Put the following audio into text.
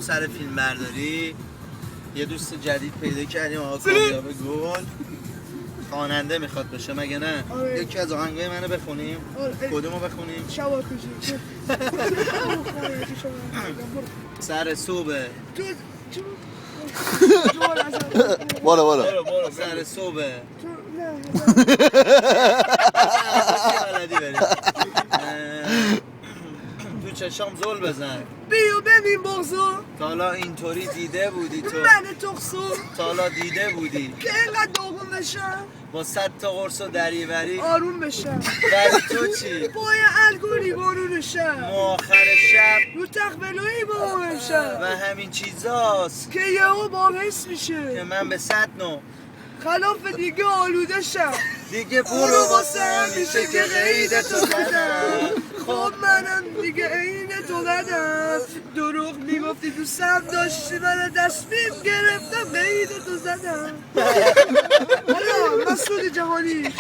سر فیلم برداری یه دوست جدید پیدا کردیم آقا کامیاب گل خواننده میخواد بشه مگه نه؟ آره. یکی از آهنگای منو بخونیم؟ کدومو بخونیم؟ شواکوشی سر صبح بالا سر صبح تو چشام زل بزن بیو ببین بغضو تا حالا اینطوری دیده بودی تو من تخصو تا حالا دیده بودی که اینقدر داغون بشم با 100 تا قرص و دریوری آروم بشم ولی تو چی؟ پای الگوری بارون شم آخر شب رو تخبلوی با امشب و همین چیزاست که یهو با حس که میشه من به 100 نو خلاف دیگه آلوده شم دیگه برو واسه همیشه که قید تو زدم خب منم دیگه عین تو زدم دروغ میگفتی دوستم داشتی من دستیم گرفتم قید تو زدم حالا مسعود جهانی